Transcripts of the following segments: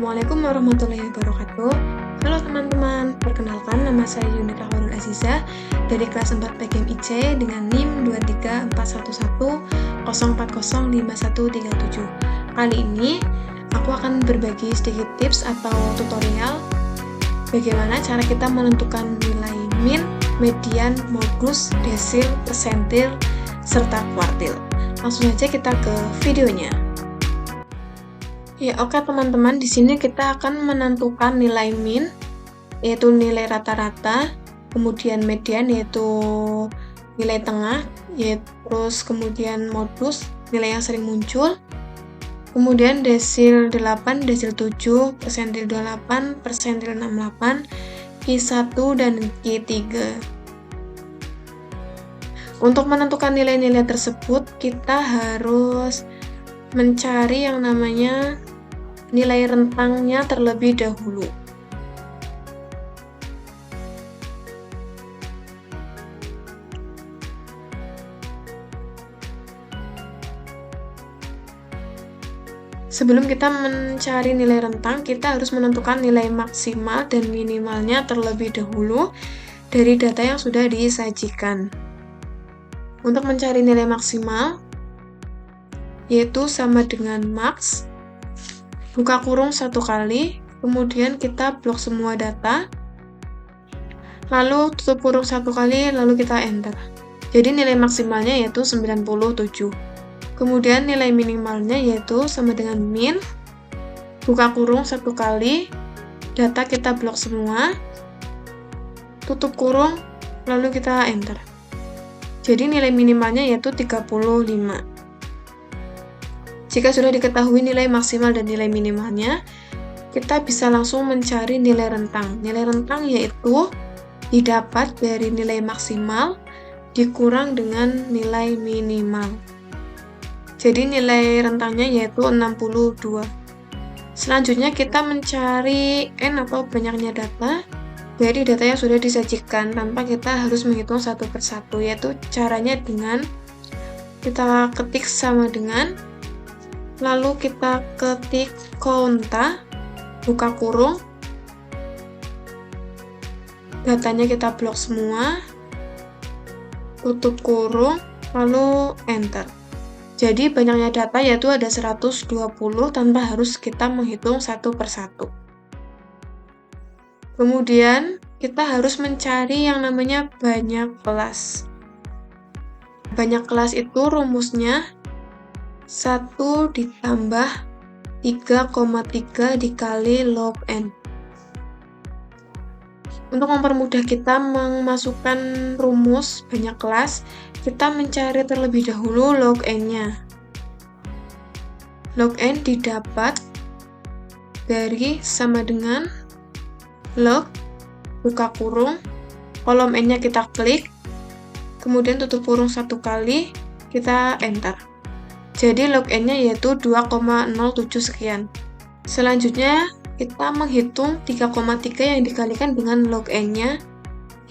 Assalamualaikum warahmatullahi wabarakatuh. Halo teman-teman, perkenalkan nama saya Yunita Khairul Aziza dari kelas 4 PGM IC dengan NIM 2341104051137. Kali ini aku akan berbagi sedikit tips atau tutorial bagaimana cara kita menentukan nilai min, median, modus, desil, persentil, serta kuartil. Langsung aja kita ke videonya. Ya, oke teman-teman, di sini kita akan menentukan nilai min, yaitu nilai rata-rata, kemudian median yaitu nilai tengah, terus kemudian modus, nilai yang sering muncul, kemudian desil 8, desil 7, persentil 28, persentil 68, Q1 dan Q3. Untuk menentukan nilai-nilai tersebut, kita harus mencari yang namanya nilai rentangnya terlebih dahulu. Sebelum kita mencari nilai rentang, kita harus menentukan nilai maksimal dan minimalnya terlebih dahulu dari data yang sudah disajikan. Untuk mencari nilai maksimal, yaitu sama dengan max, buka kurung 1 kali, kemudian kita blok semua data, lalu tutup kurung 1 kali, lalu kita enter. Jadi nilai maksimalnya yaitu 97. Kemudian nilai minimalnya yaitu sama dengan min, buka kurung 1 kali, data kita blok semua, tutup kurung, lalu kita enter. Jadi nilai minimalnya yaitu 35. Jika sudah diketahui nilai maksimal dan nilai minimalnya, kita bisa langsung mencari nilai rentang. Nilai rentang yaitu didapat dari nilai maksimal dikurang dengan nilai minimal. Jadi nilai rentangnya yaitu 62. Selanjutnya kita mencari n atau banyaknya data dari data yang sudah disajikan tanpa kita harus menghitung satu persatu, yaitu caranya dengan kita ketik sama dengan, lalu kita ketik konta, buka kurung, datanya kita blok semua, tutup kurung, lalu enter. Jadi banyaknya data yaitu ada 120 tanpa harus kita menghitung satu persatu. Kemudian kita harus mencari yang namanya banyak kelas. Banyak kelas itu rumusnya 1 ditambah 3,3 dikali log n. Untuk mempermudah kita memasukkan rumus banyak kelas, kita mencari terlebih dahulu log n-nya. Log n didapat dari sama dengan log, buka kurung, kolom n-nya kita klik, kemudian tutup kurung 1 kali, kita enter. Jadi log n-nya yaitu 2,07 sekian. Selanjutnya kita menghitung 3,3 yang dikalikan dengan log n-nya,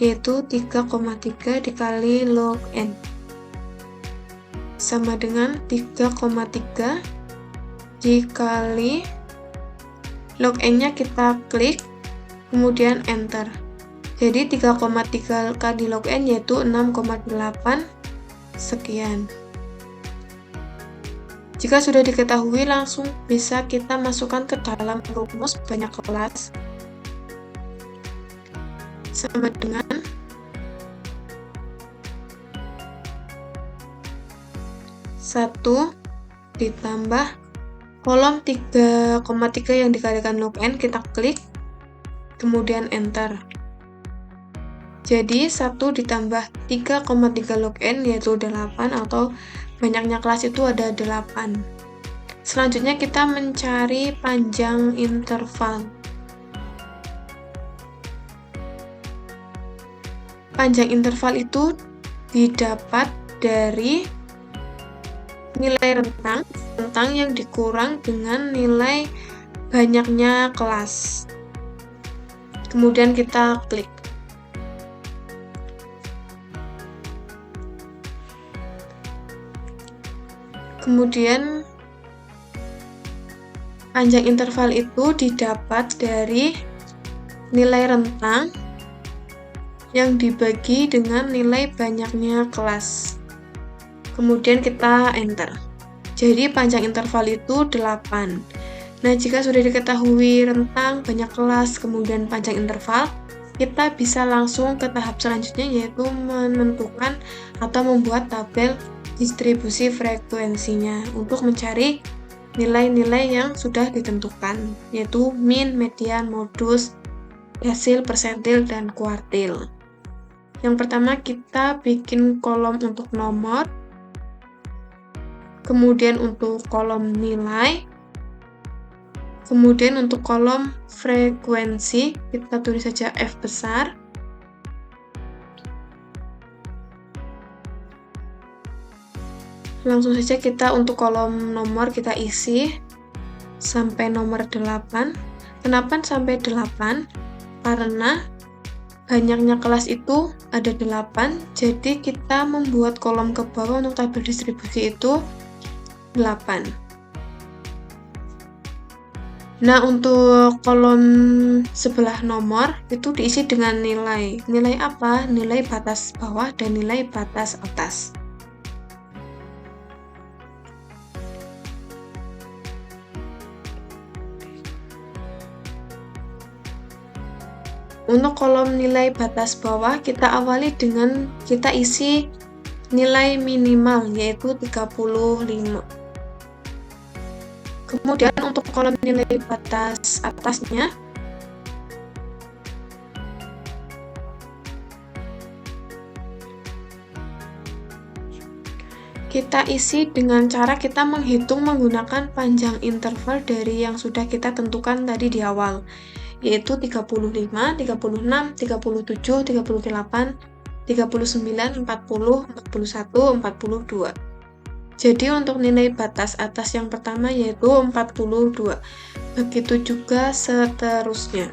yaitu 3,3 dikali log n. Sama dengan 3,3 dikali log n-nya kita klik, kemudian enter. Jadi 3,3 kali log n yaitu 6,8 sekian. Jika sudah diketahui, langsung bisa kita masukkan ke dalam rumus banyak kelas. Sama dengan 1 ditambah kolom 3,3 yang dikalikan log n, kita klik, kemudian enter. Jadi 1 ditambah 3,3 log n yaitu 8, atau banyaknya kelas itu ada 8. Selanjutnya kita mencari panjang interval. Panjang interval itu didapat dari nilai rentang yang dikurang dengan nilai banyaknya kelas. Kemudian kita klik. Kemudian Panjang interval itu didapat dari nilai rentang yang dibagi dengan nilai banyaknya kelas. Kemudian kita enter. Jadi panjang interval itu 8. Nah, jika sudah diketahui rentang, banyak kelas, kemudian panjang interval, kita bisa langsung ke tahap selanjutnya, yaitu menentukan atau membuat tabel distribusi frekuensinya untuk mencari nilai-nilai yang sudah ditentukan, yaitu min, median, modus, desil, persentil, dan kuartil. Yang pertama kita bikin kolom untuk nomor, kemudian untuk kolom nilai, kemudian untuk kolom frekuensi kita tulis saja F besar. Langsung saja kita untuk kolom nomor kita isi sampai nomor 8. Kenapa sampai 8? Karena banyaknya kelas itu ada 8, jadi kita membuat kolom ke bawah untuk tabel distribusi itu 8. Nah, untuk kolom sebelah nomor itu diisi dengan nilai. Nilai apa? Nilai batas bawah dan nilai batas atas. Untuk kolom nilai batas bawah, kita awali dengan kita isi nilai minimal, yaitu 35. Kemudian untuk kolom nilai batas atasnya, kita isi dengan cara kita menghitung menggunakan panjang interval dari yang sudah kita tentukan tadi di awal, yaitu 35, 36, 37, 38, 39, 40, 41, 42. Jadi untuk nilai batas atas yang pertama yaitu 42. Begitu juga seterusnya.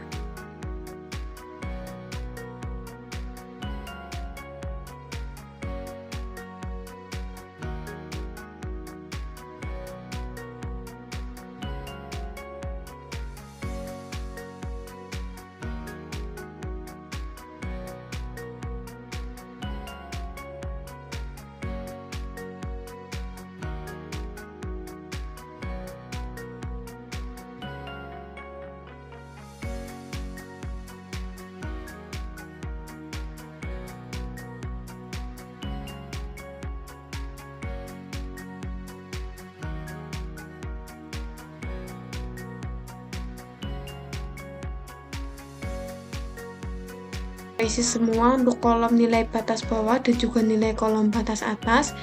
Isi semua untuk kolom nilai batas bawah dan juga nilai kolom batas atas.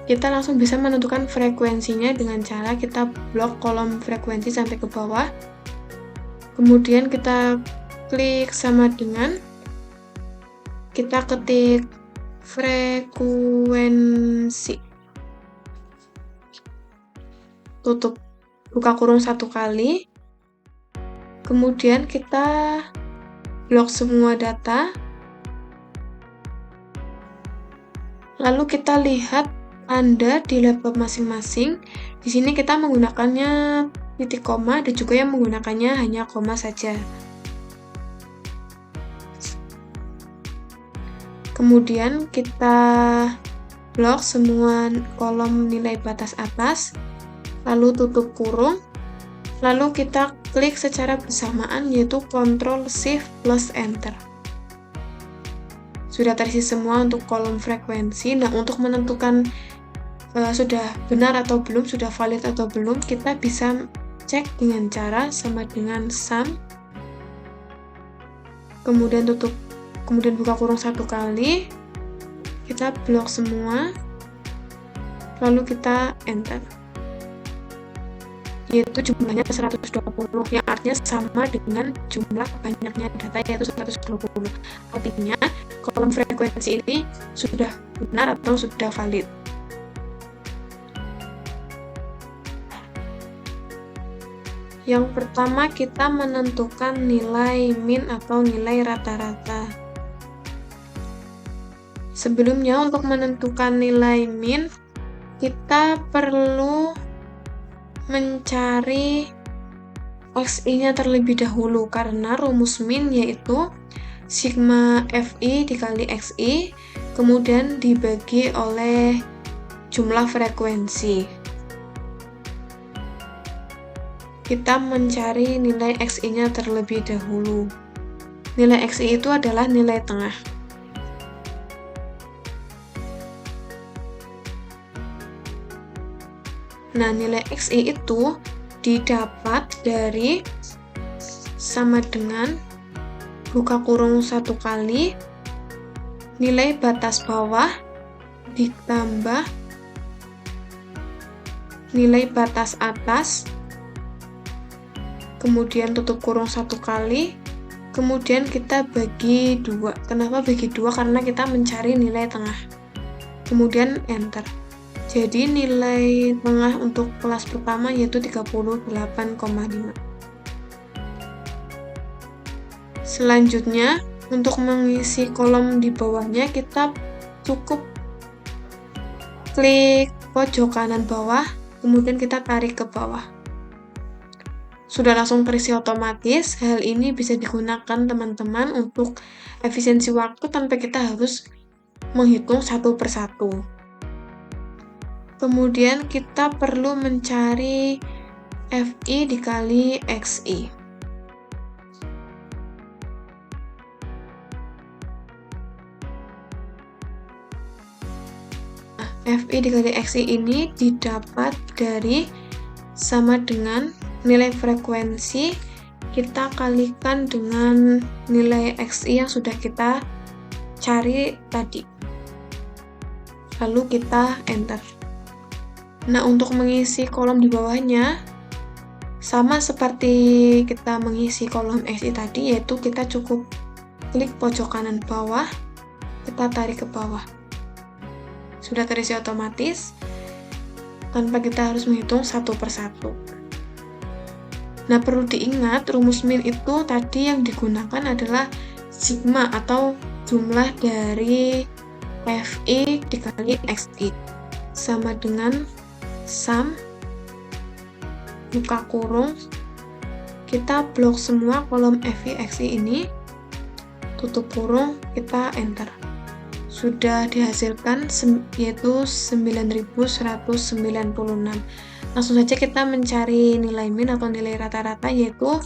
Kita langsung bisa menentukan frekuensinya dengan cara kita blok kolom frekuensi sampai ke bawah. Kemudian kita klik sama dengan, kita ketik frekuensi. Tutup, buka kurung 1 kali. Kemudian kita blok semua data. Lalu kita lihat tanda di laptop masing-masing. Di sini kita menggunakannya titik koma dan juga yang menggunakannya hanya koma saja. Kemudian kita blok semua kolom nilai batas atas, lalu tutup kurung, lalu kita klik secara bersamaan yaitu Ctrl Shift plus Enter. Sudah terisi semua untuk kolom frekuensi. Nah, untuk menentukan sudah benar atau belum, sudah valid atau belum, kita bisa cek dengan cara sama dengan sum. Kemudian tutup, kemudian buka kurung 1 kali. Kita blok semua. Lalu kita enter. Yaitu jumlahnya 120, yang artinya sama dengan jumlah banyaknya data yaitu 120. Artinya kolom frekuensi ini sudah benar atau sudah valid. Yang pertama kita menentukan nilai min atau nilai rata-rata. Sebelumnya untuk menentukan nilai min, kita perlu mencari XI-nya terlebih dahulu karena rumus min yaitu sigma FI dikali XI kemudian dibagi oleh jumlah frekuensi. Kita mencari nilai XI-nya terlebih dahulu. Nilai XI itu adalah nilai tengah. Nah, nilai XI itu didapat dari sama dengan buka kurung 1 kali nilai batas bawah ditambah nilai batas atas kemudian tutup kurung 1 kali kemudian kita bagi 2. Kenapa bagi 2? Karena kita mencari nilai tengah kemudian enter. Jadi nilai tengah untuk kelas pertama yaitu 38,5. Selanjutnya untuk mengisi kolom di bawahnya kita cukup klik pojok kanan bawah kemudian kita tarik ke bawah. Sudah langsung terisi otomatis. Hal ini bisa digunakan teman-teman untuk efisiensi waktu tanpa kita harus menghitung satu persatu. Kemudian kita perlu mencari FI dikali XI. Nah, FI dikali XI ini didapat dari sama dengan nilai frekuensi kita kalikan dengan nilai XI yang sudah kita cari tadi. Lalu kita enter. Nah, untuk mengisi kolom di bawahnya sama seperti kita mengisi kolom XI tadi, yaitu kita cukup klik pojok kanan bawah, kita tarik ke bawah. Sudah terisi otomatis tanpa kita harus menghitung satu persatu. Nah, perlu diingat rumus min itu tadi yang digunakan adalah sigma atau jumlah dari FI dikali XI sama dengan sum buka kurung kita blok semua kolom FI XI ini tutup kurung kita enter. Sudah dihasilkan yaitu 9196. Langsung saja kita mencari nilai min atau nilai rata-rata yaitu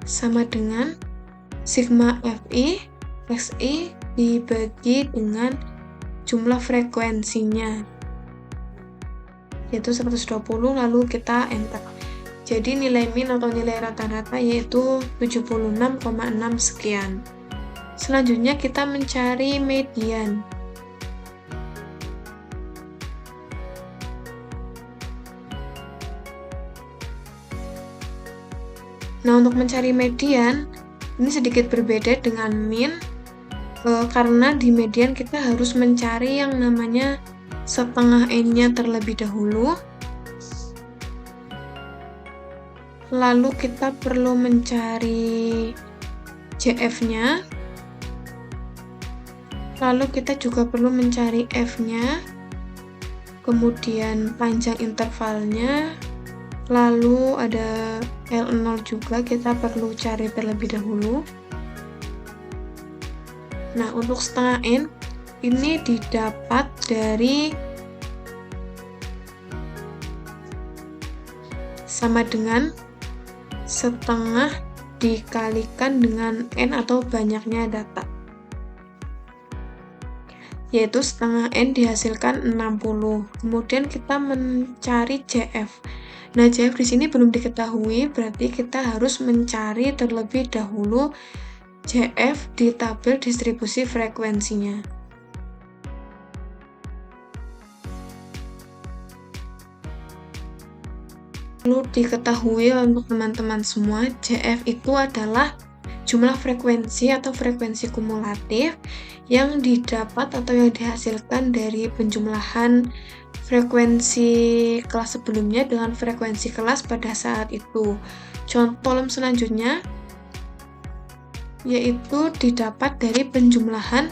sama dengan sigma FI XI dibagi dengan jumlah frekuensinya yaitu 120 lalu kita enter. Jadi nilai min atau nilai rata-rata yaitu 76,6 sekian. Selanjutnya kita mencari median. Nah, untuk mencari median, ini sedikit berbeda dengan min, karena di median kita harus mencari yang namanya setengah N-nya terlebih dahulu. Lalu kita perlu mencari JF-nya. Lalu kita juga perlu mencari F-nya. Kemudian panjang intervalnya. Lalu ada L0 juga kita perlu cari terlebih dahulu. Nah, untuk setengah N ini didapat dari sama dengan setengah dikalikan dengan N atau banyaknya data. Yaitu setengah N dihasilkan 60. Kemudian kita mencari JF. Nah, JF di sini belum diketahui, berarti kita harus mencari terlebih dahulu JF di tabel distribusi frekuensinya. Perlu diketahui untuk teman-teman semua, JF itu adalah jumlah frekuensi atau frekuensi kumulatif yang didapat atau yang dihasilkan dari penjumlahan frekuensi kelas sebelumnya dengan frekuensi kelas pada saat itu. Contoh kolom selanjutnya yaitu didapat dari penjumlahan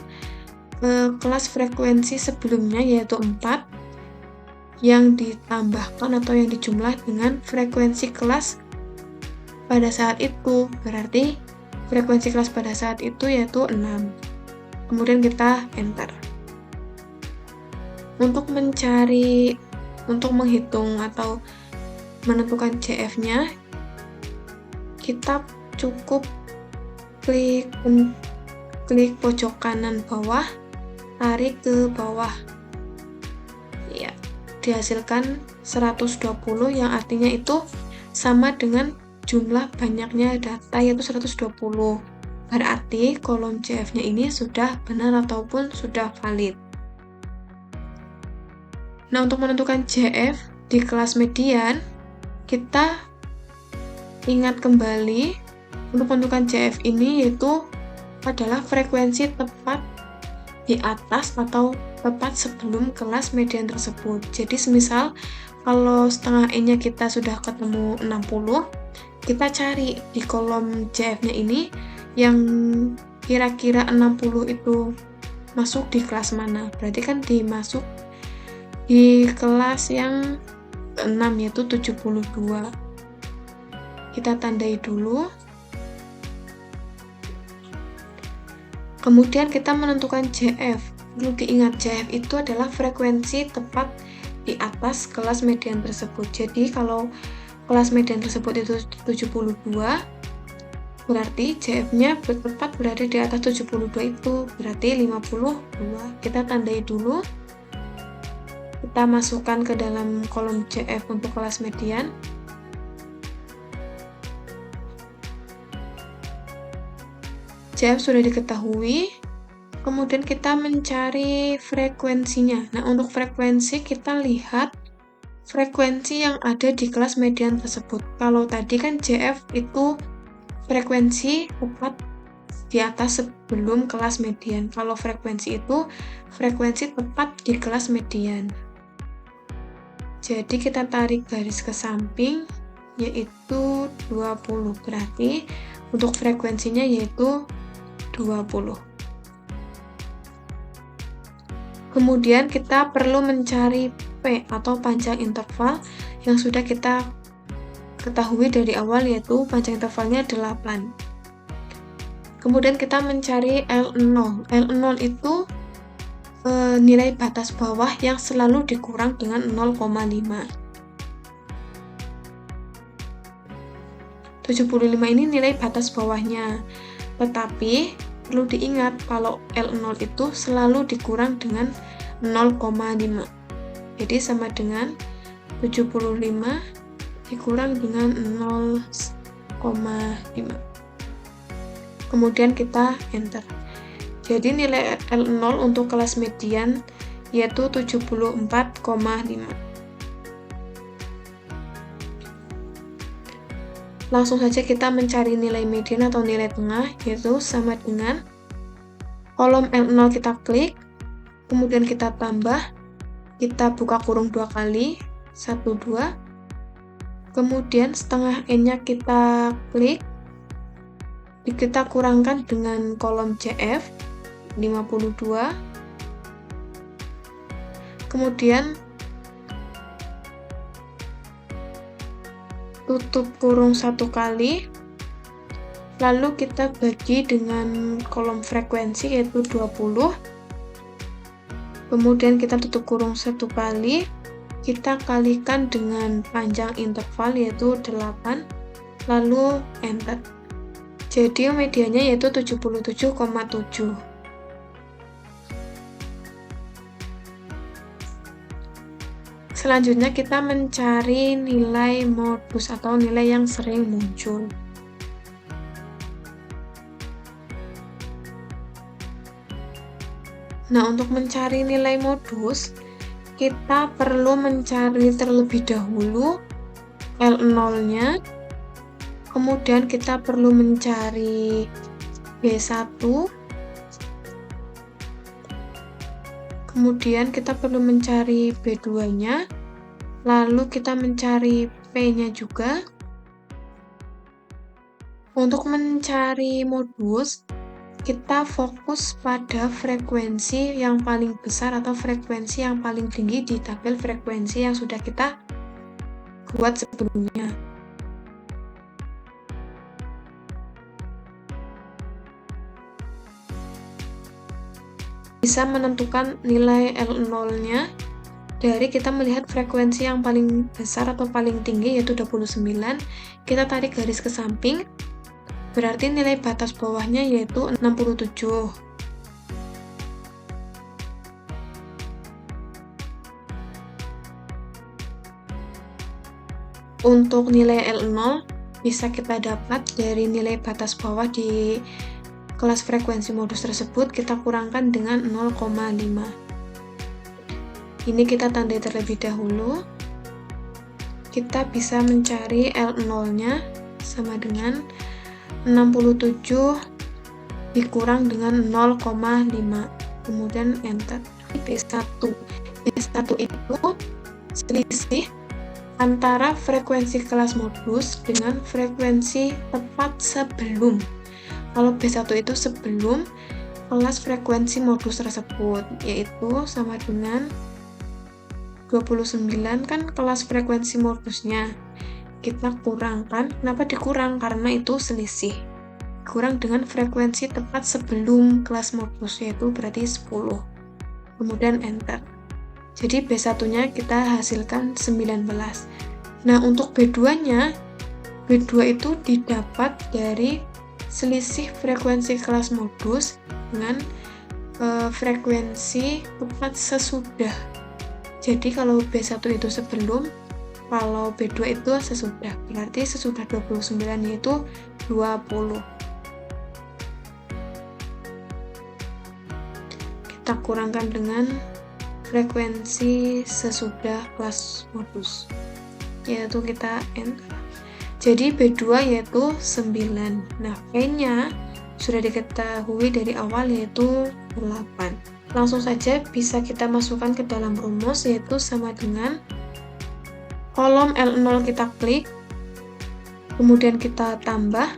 kelas frekuensi sebelumnya yaitu 4 yang ditambahkan atau yang dijumlah dengan frekuensi kelas pada saat itu, berarti frekuensi kelas pada saat itu yaitu 6. Kemudian kita enter. Untuk menghitung atau menentukan CF-nya, kita cukup klik pojok kanan bawah, tarik ke bawah. Ya, dihasilkan 120 yang artinya itu sama dengan jumlah banyaknya data yaitu 120. Berarti kolom CF-nya ini sudah benar ataupun sudah valid. Nah, untuk menentukan CF di kelas median, kita ingat kembali untuk menentukan CF ini yaitu adalah frekuensi tepat di atas atau tepat sebelum kelas median tersebut. Jadi semisal kalau setengah N-nya kita sudah ketemu 60, kita cari di kolom CF-nya ini yang kira-kira 60 itu masuk di kelas mana. Berarti kan dimasuk di kelas yang ke-6 yaitu 72. Kita tandai dulu. Kemudian kita menentukan CF. Perlu diingat CF itu adalah frekuensi tepat di atas kelas median tersebut. Jadi kalau kelas median tersebut itu 72, berarti CF-nya tepat berada di atas 72 itu, berarti 52. Kita tandai dulu. Kita masukkan ke dalam kolom CF untuk kelas median. CF sudah diketahui, kemudian kita mencari frekuensinya. Nah, untuk frekuensi kita lihat frekuensi yang ada di kelas median tersebut. Kalau tadi kan CF itu frekuensi tepat di atas sebelum kelas median. Kalau frekuensi itu frekuensi tepat di kelas median. Jadi kita tarik garis ke samping yaitu 20. Berarti untuk frekuensinya yaitu 20. Kemudian kita perlu mencari P atau panjang interval yang sudah kita ketahui dari awal yaitu panjang intervalnya 8. Kemudian kita mencari L0. L0 itu nilai batas bawah yang selalu dikurang dengan 0,5. 75 ini nilai batas bawahnya. Tetapi perlu diingat kalau L0 itu selalu dikurang dengan 0,5. Jadi sama dengan 75 dikurang dengan 0,5. Kemudian kita enter. Jadi nilai L0 untuk kelas median yaitu 74,5. Langsung saja kita mencari nilai median atau nilai tengah, yaitu sama dengan kolom L0 kita klik, kemudian kita tambah, kita buka kurung 2 kali, 1, 2, kemudian setengah N-nya kita klik, kita kurangkan dengan kolom CF, 52, kemudian tutup kurung 1 kali, lalu kita bagi dengan kolom frekuensi yaitu 20, kemudian kita tutup kurung 1 kali, kita kalikan dengan panjang interval yaitu 8, lalu enter. Jadi mediannya yaitu 77,7. Selanjutnya kita mencari nilai modus atau nilai yang sering muncul. Nah, untuk mencari nilai modus, kita perlu mencari terlebih dahulu L0-nya, kemudian kita perlu mencari B1, kemudian kita perlu mencari B2-nya, lalu kita mencari P-nya juga. Untuk mencari modus, kita fokus pada frekuensi yang paling besar atau frekuensi yang paling tinggi di tabel frekuensi yang sudah kita buat sebelumnya. bisa menentukan nilai L0-nya dari kita melihat frekuensi yang paling besar atau paling tinggi yaitu 29. Kita tarik garis ke samping, berarti nilai batas bawahnya yaitu 67. Untuk nilai L0 bisa kita dapat dari nilai batas bawah di kelas frekuensi modus tersebut, kita kurangkan dengan 0,5. Ini kita tandai terlebih dahulu. Kita bisa mencari L0-nya sama dengan 67 dikurang dengan 0,5. Kemudian enter. B1. B1 itu selisih antara frekuensi kelas modus dengan frekuensi tepat sebelum. Kalau B1 itu sebelum kelas frekuensi modus tersebut, yaitu sama dengan 29 kan kelas frekuensi modusnya. Kita kurangkan, kenapa dikurang? Karena itu selisih. Kurang dengan frekuensi tepat sebelum kelas modus, yaitu berarti 10. Kemudian enter. Jadi B1-nya kita hasilkan 19. Nah, untuk B2-nya, B2 itu didapat dari selisih frekuensi kelas modus dengan frekuensi tepat sesudah. Jadi kalau B1 itu sebelum, kalau B2 itu sesudah. Berarti sesudah 29 yaitu 20. Kita kurangkan dengan frekuensi sesudah kelas modus, yaitu kita enter. Jadi B2 yaitu 9. Nah, P-nya sudah diketahui dari awal yaitu 8. Langsung saja bisa kita masukkan ke dalam rumus, yaitu sama dengan kolom L0 kita klik, kemudian kita tambah,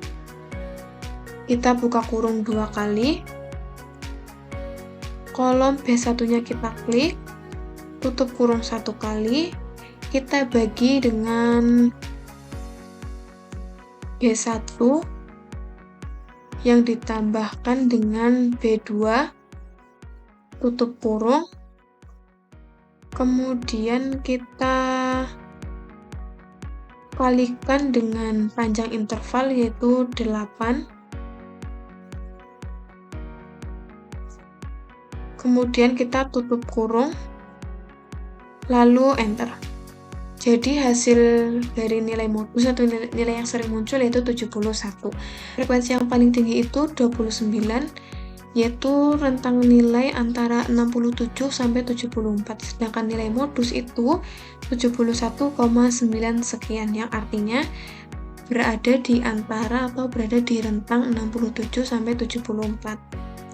kita buka kurung 2 kali, kolom B1-nya kita klik, tutup kurung 1 kali, kita bagi dengan B1 yang ditambahkan dengan B2, tutup kurung, kemudian kita kalikan dengan panjang interval yaitu 8, kemudian kita tutup kurung, lalu enter. Jadi hasil dari nilai modus atau nilai yang sering muncul yaitu 71. Frekuensi yang paling tinggi itu 29, yaitu rentang nilai antara 67 sampai 74. Sedangkan nilai modus itu 71,9 sekian, yang artinya berada di antara atau berada di rentang 67 sampai 74.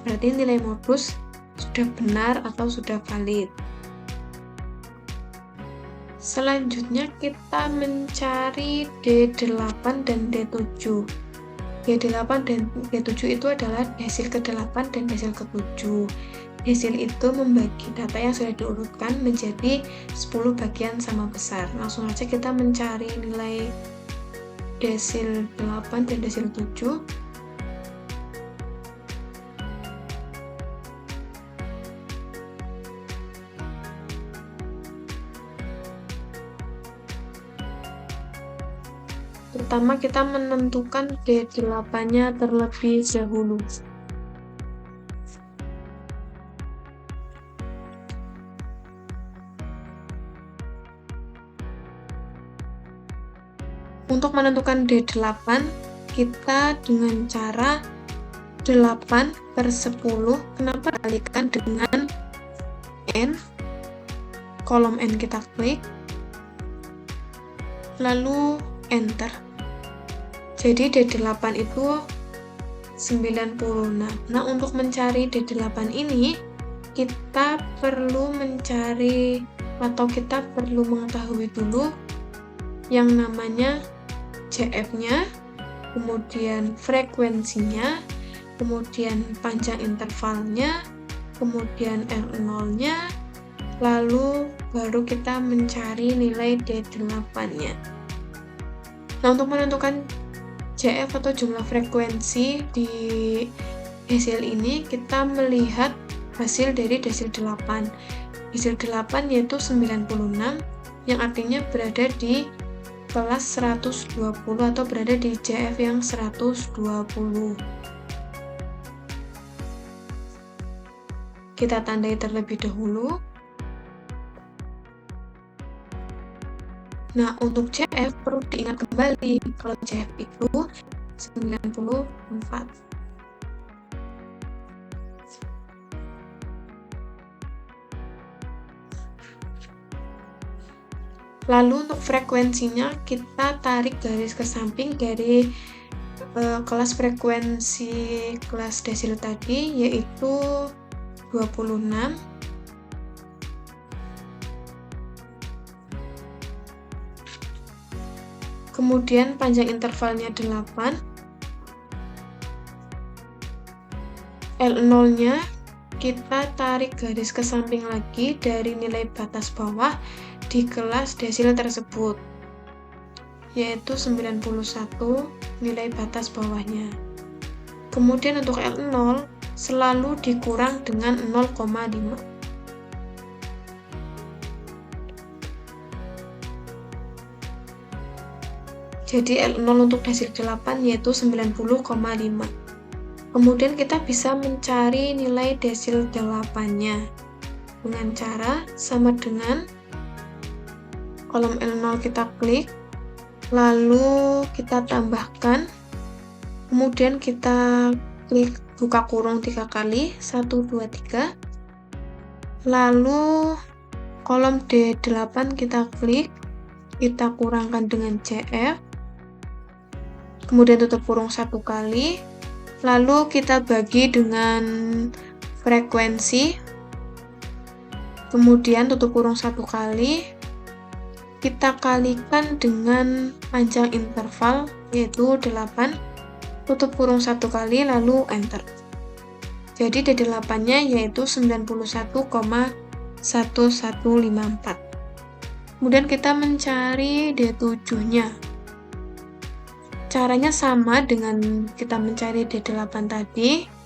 Berarti nilai modus sudah benar atau sudah valid. Selanjutnya kita mencari D8 dan D7. D8 dan D7 itu adalah desil ke-8 dan desil ke-7. Desil itu membagi data yang sudah diurutkan menjadi 10 bagian sama besar. Langsung aja kita mencari nilai desil 8 dan desil 7. Pertama kita menentukan D8-nya terlebih dahulu. Untuk menentukan D8, kita dengan cara 8 per 10, kenapa dikalikan dengan N, kolom N kita klik, lalu enter. Jadi D8 itu 90. Nah, untuk mencari D8 ini, kita perlu mencari atau kita perlu mengetahui dulu yang namanya CF-nya, kemudian frekuensinya, kemudian panjang intervalnya, kemudian R0-nya, lalu baru kita mencari nilai D8-nya. Nah, untuk menentukan CF atau jumlah frekuensi di desil ini, kita melihat hasil dari desil 8. Desil 8 yaitu 96, yang artinya berada di kelas 120 atau berada di JF yang 120. Kita tandai terlebih dahulu. Nah, untuk JF perlu diingat kembali kalau JF itu 94. Lalu untuk frekuensinya kita tarik garis ke samping dari kelas frekuensi kelas desil tadi, yaitu 26. Kemudian panjang intervalnya 8. L0-nya kita tarik garis ke samping lagi dari nilai batas bawah di kelas desil tersebut, yaitu 91 nilai batas bawahnya. Kemudian untuk L0 selalu dikurang dengan 0,5. Jadi L0 untuk desil 8 yaitu 90,5. Kemudian kita bisa mencari nilai desil 8-nya dengan cara sama dengan kolom L0 kita klik, lalu kita tambahkan, kemudian kita klik buka kurung 3 kali, 1, 2, 3, lalu kolom D8 kita klik, kita kurangkan dengan CF, kemudian tutup kurung 1 kali, lalu kita bagi dengan frekuensi, kemudian tutup kurung 1 kali, kita kalikan dengan panjang interval yaitu 8, tutup kurung 1 kali, lalu enter. Jadi D8-nya yaitu 91,1154. Kemudian kita mencari D7-nya. Caranya sama dengan kita mencari D8 tadi.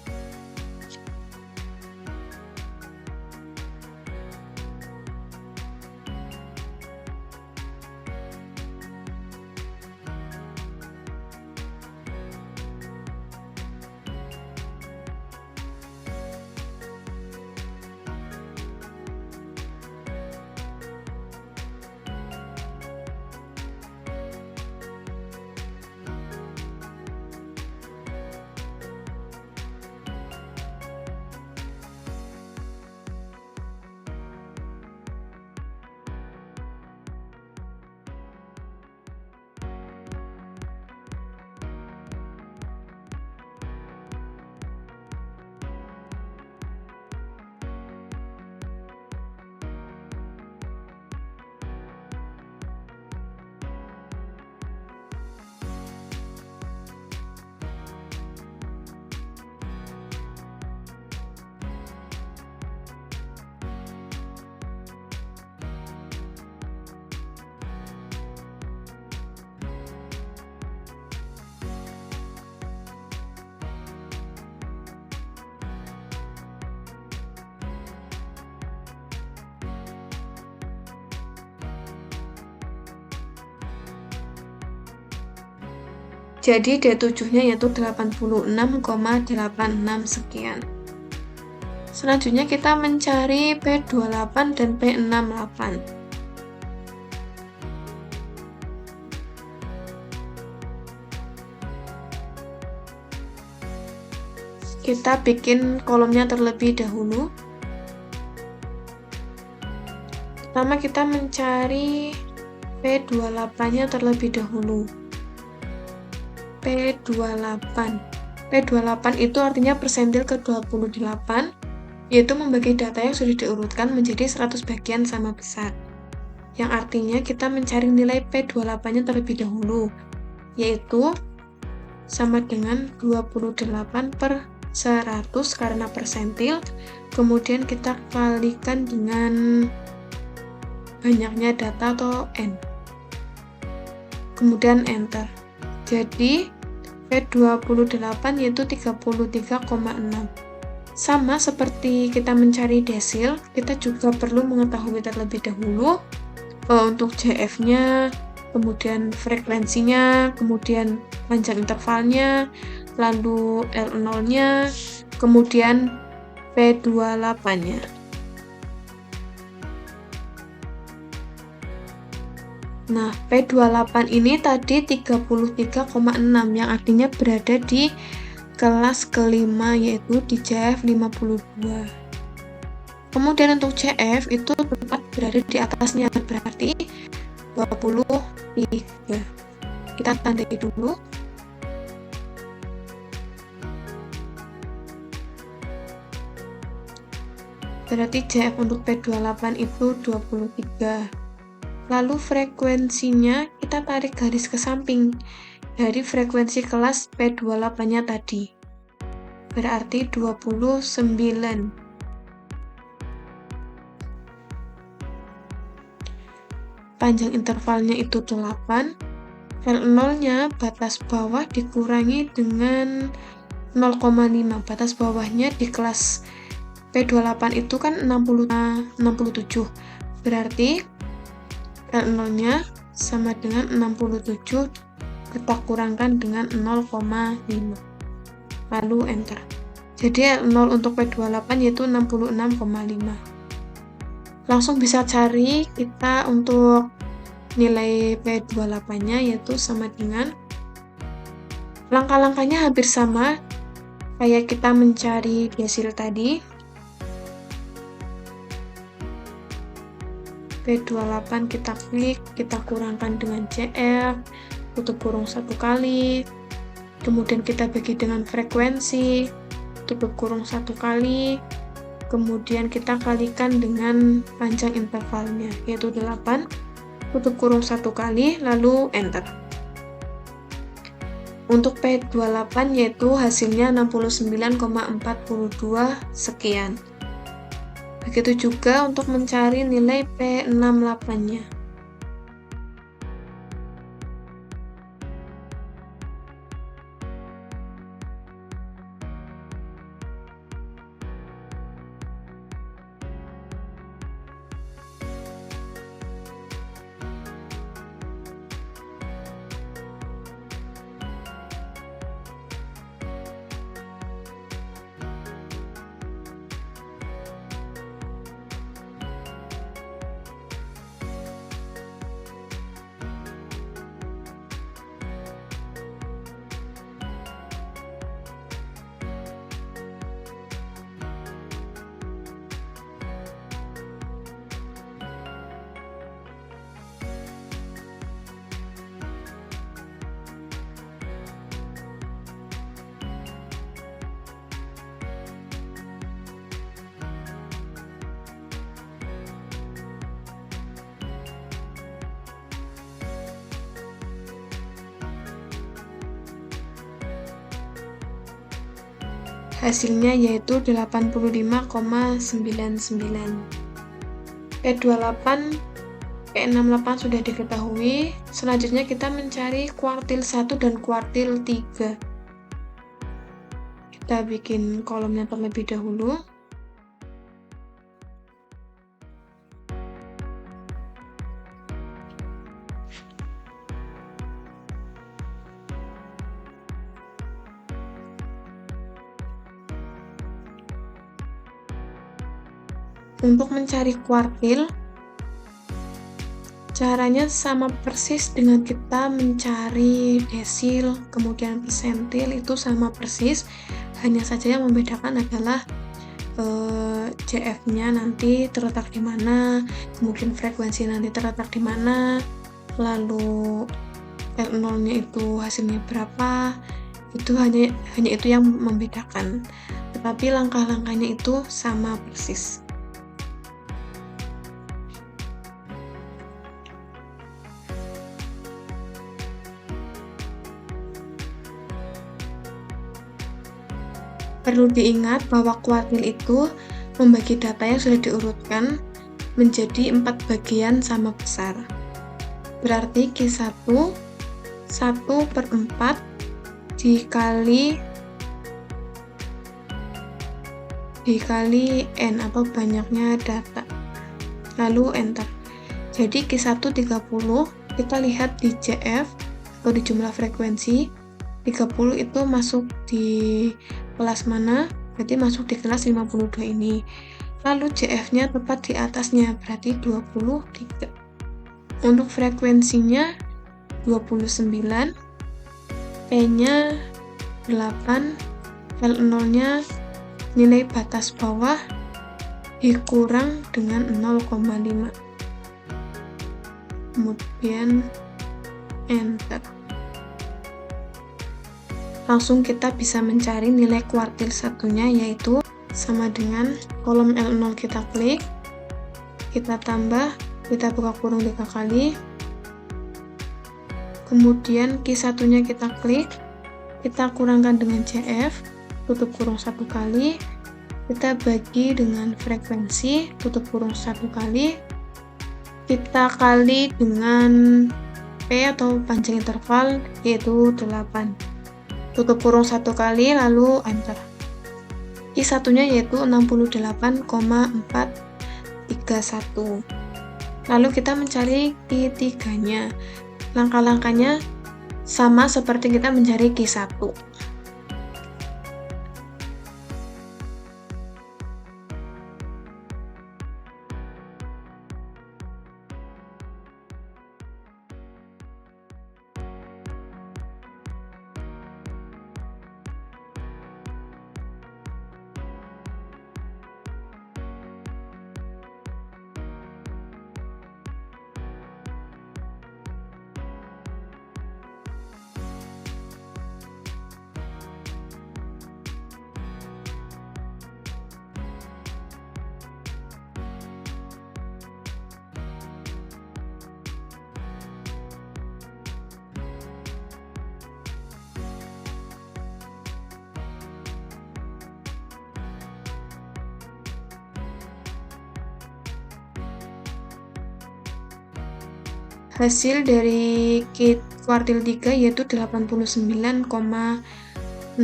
Jadi D7-nya yaitu 86,86 sekian. Selanjutnya kita mencari P28 dan P68. Kita bikin kolomnya terlebih dahulu. Pertama kita mencari P28-nya terlebih dahulu. P28 itu artinya persentil ke-28, yaitu membagi data yang sudah diurutkan menjadi 100 bagian sama besar, yang artinya kita mencari nilai P28-nya terlebih dahulu, yaitu sama dengan 28/100 karena persentil, kemudian kita kalikan dengan banyaknya data atau N, kemudian enter. Jadi P28 yaitu 33,6. Sama seperti kita mencari desil, kita juga perlu mengetahui terlebih dahulu untuk CF-nya, kemudian frekuensinya, kemudian panjang intervalnya, lalu L0-nya, kemudian P28-nya. Nah, P28 ini tadi 33,6 yang artinya berada di kelas kelima, yaitu di CF 52. Kemudian untuk CF itu tepat berada di atasnya, berarti 23. Kita tandai dulu. Berarti CF untuk P28 itu 23. Lalu frekuensinya kita tarik garis ke samping dari frekuensi kelas P28-nya tadi. Berarti 29. Panjang intervalnya itu 8. L0-nya batas bawah dikurangi dengan 0,5. Batas bawahnya di kelas P28 itu kan 67. Berarti L0-nya sama dengan 67, kita kurangkan dengan 0,5. Lalu enter. Jadi L0 untuk P28 yaitu 66,5. Langsung bisa cari kita untuk nilai P28-nya, yaitu sama dengan, langkah-langkahnya hampir sama kayak kita mencari desil tadi. P28 kita klik, kita kurangkan dengan CF, tutup kurung 1 kali, kemudian kita bagi dengan frekuensi, tutup kurung 1 kali, kemudian kita kalikan dengan panjang intervalnya, yaitu 8, tutup kurung 1 kali, lalu enter. Untuk P28 yaitu hasilnya 69,42 sekian. Begitu juga untuk mencari nilai P68-nya. Hasilnya yaitu 85,99. P28, P68 sudah diketahui. Selanjutnya kita mencari kuartil 1 dan kuartil 3. Kita bikin kolomnya terlebih dahulu. Untuk mencari kuartil, caranya sama persis dengan kita mencari desil, kemudian persentil, itu sama persis. Hanya saja yang membedakan adalah CF-nya nanti terletak di mana, kemudian frekuensi nanti terletak di mana, lalu L0-nya itu hasilnya berapa. Itu hanya itu yang membedakan. Tetapi langkah-langkahnya itu sama persis. Perlu diingat bahwa kuartil itu membagi data yang sudah diurutkan menjadi 4 bagian sama besar. Berarti Q1 1/4 dikali dikali N atau banyaknya data. Lalu enter. Jadi Q1 30, kita lihat di CF atau di jumlah frekuensi, 30 itu masuk di kelas mana? Berarti masuk di kelas 52 ini. Lalu CF-nya tepat di atasnya, berarti 23. Untuk frekuensinya 29, P-nya 8, L0-nya nilai batas bawah dikurang dengan 0,5. Kemudian enter. Langsung kita bisa mencari nilai kuartil satunya, yaitu sama dengan kolom L0 kita klik, kita tambah, kita buka kurung 3 kali, kemudian Q1 nya kita klik, kita kurangkan dengan CF, tutup kurung 1 kali, kita bagi dengan frekuensi, tutup kurung 1 kali, kita kali dengan P atau panjang interval, yaitu 8. Tutup kurung 1 kali, lalu enter. Q1 nya yaitu 68,431. Lalu kita mencari Q3 nya. Langkah-langkahnya sama seperti kita mencari Q1. Hasil dari kuartil 3 yaitu 89,0455.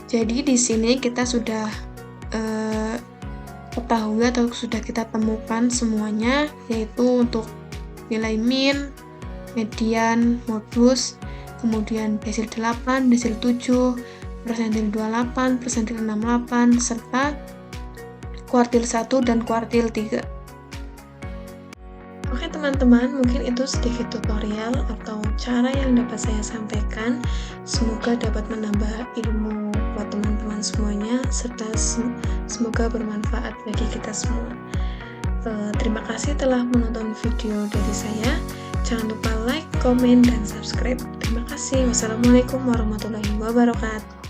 Jadi di sini kita sudah ketahui atau sudah kita temukan semuanya, yaitu untuk nilai min, median, modus, kemudian desil 8, desil 7, persentil 28, persentil 68, serta kuartil 1 dan kuartil 3. Oke teman-teman, mungkin itu sedikit tutorial atau cara yang dapat saya sampaikan. Semoga dapat menambah ilmu buat teman-teman semuanya, serta semoga bermanfaat bagi kita semua. Terima kasih telah menonton video dari saya. Jangan lupa like, komen, dan subscribe. Terima kasih. Wassalamualaikum warahmatullahi wabarakatuh.